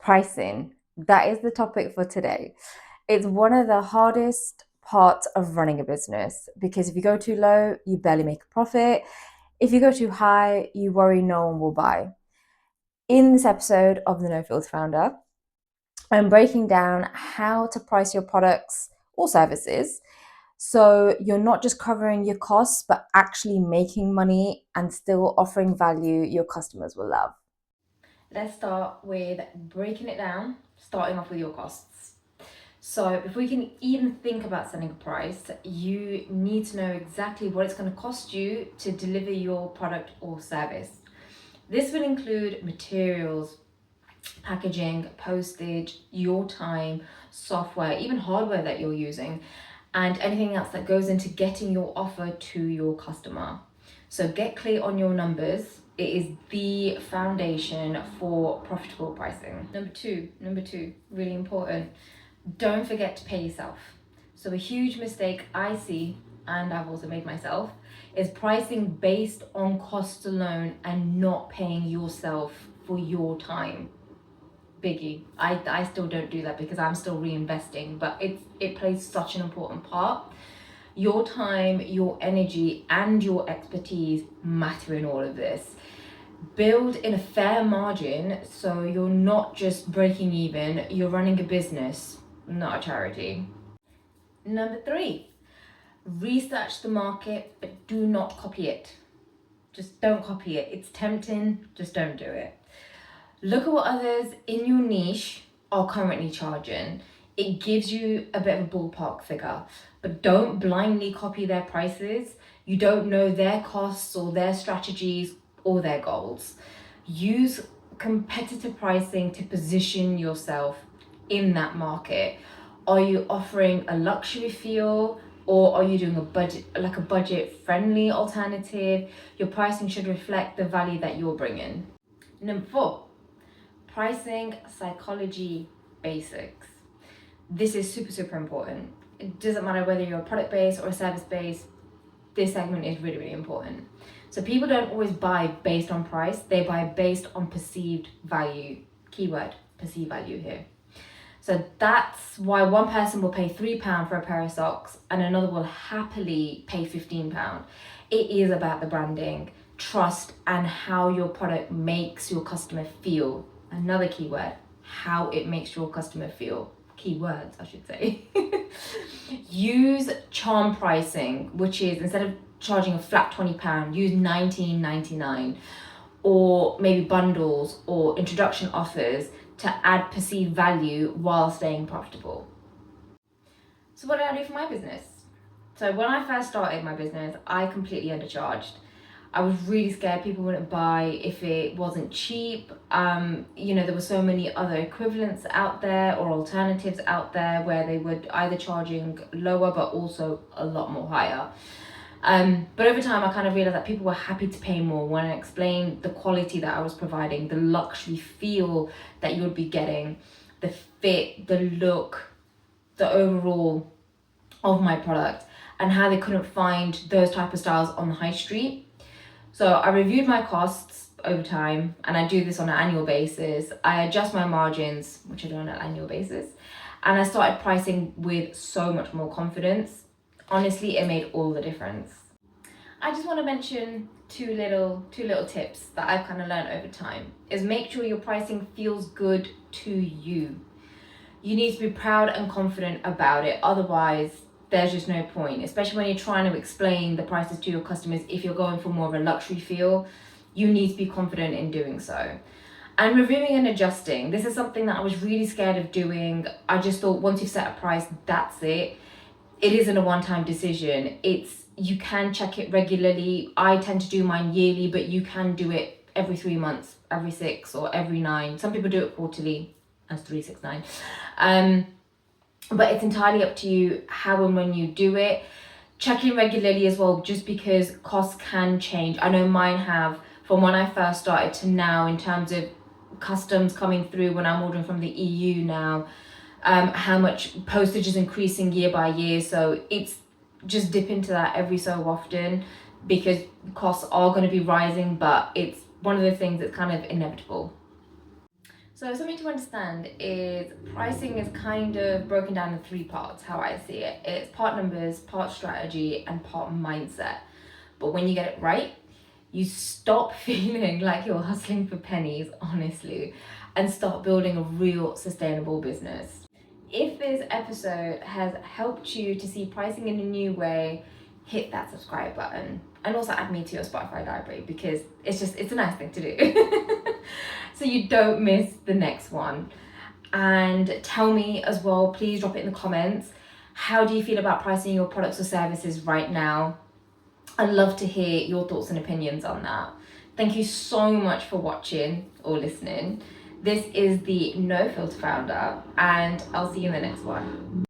Pricing. That is the topic for today. It's one of the hardest parts of running a business because if you go too low, you barely make a profit. If you go too high, you worry no one will buy. In this episode of the No-fluff Founder, I'm breaking down how to price your products or services so you're not just covering your costs, but actually making money and still offering value your customers will love. Let's start with breaking it down, starting off with your costs. So before you can even think about setting a price, you need to know exactly what it's going to cost you to deliver your product or service. This will include materials, packaging, postage, your time, software, even hardware that you're using, and anything else that goes into getting your offer to your customer. So get clear on your numbers. It is the foundation for profitable pricing. Number two, really important. Don't forget to pay yourself. So a huge mistake I see, and I've also made myself, is pricing based on costs alone and not paying yourself for your time. Biggie. I still don't do that because I'm still reinvesting, but it plays such an important part. Your time, your energy, and your expertise matter in all of this. Build in a fair margin so you're not just breaking even, you're running a business, not a charity. Number three, research the market, but do not copy it. Just don't copy it. It's tempting, just don't do it. Look at what others in your niche are currently charging. It gives you a bit of a ballpark figure, but don't blindly copy their prices. You don't know their costs or their strategies or their goals. Use competitive pricing to position yourself in that market. Are you offering a luxury feel, or are you doing a budget friendly alternative? Your pricing should reflect the value that you're bringing. Number four, pricing psychology basics. This is super important. It doesn't matter whether you're a product based or a service based, this segment is really important. So people don't always buy based on price, they buy based on perceived value. Keyword, perceived value here. So that's why one person will pay £3 for a pair of socks and another will happily pay £15. It is about the branding, trust, and how your product makes your customer feel. Another keyword, how it makes your customer feel. Keywords, I should say. Use charm pricing, which is instead of charging a flat £20, use £19.99, or maybe bundles or introduction offers to add perceived value while staying profitable. So what did I do for my business? So when I first started my business, I completely undercharged. I was really scared people wouldn't buy if it wasn't cheap. There were so many other equivalents out there or alternatives out there where they would either charging lower but also a lot more higher. But over time, I kind of realized that people were happy to pay more when I explained the quality that I was providing, the luxury feel that you would be getting, the fit, the look, the overall of my product, and how they couldn't find those type of styles on the high street. So I reviewed my costs over time, and I do this on an annual basis. I adjust my margins, which I do on an annual basis, and I started pricing with so much more confidence. Honestly, it made all the difference. I just want to mention two little tips that I've kind of learned over time. Is make sure your pricing feels good to you. You need to be proud and confident about it. Otherwise, there's just no point, especially when you're trying to explain the prices to your customers. If you're going for more of a luxury feel, you need to be confident in doing so. And reviewing and adjusting. This is something that I was really scared of doing. I just thought once you've set a price, that's it. It isn't a one-time decision. You can check it regularly. I tend to do mine yearly, but you can do it every 3 months, every 6, or every 9. Some people do it quarterly, as 369. But it's entirely up to you how and when you do it. Check in regularly as well, just because costs can change. I know mine have, from when I first started to now, in terms of customs coming through when I'm ordering from the EU now, how much postage is increasing year by year. So it's just dip into that every so often because costs are going to be rising, but it's one of the things that's kind of inevitable. So something to understand is pricing is kind of broken down in three parts, how I see it. It's part numbers, part strategy, and part mindset. But when you get it right, you stop feeling like you're hustling for pennies, honestly, and start building a real sustainable business. If this episode has helped you to see pricing in a new way, hit that subscribe button and also add me to your Spotify library because it's a nice thing to do. So you don't miss the next one. And tell me as well, please drop it in the comments. How do you feel about pricing your products or services right now? I'd love to hear your thoughts and opinions on that. Thank you so much for watching or listening. This is the No Filter Founder, and I'll see you in the next one.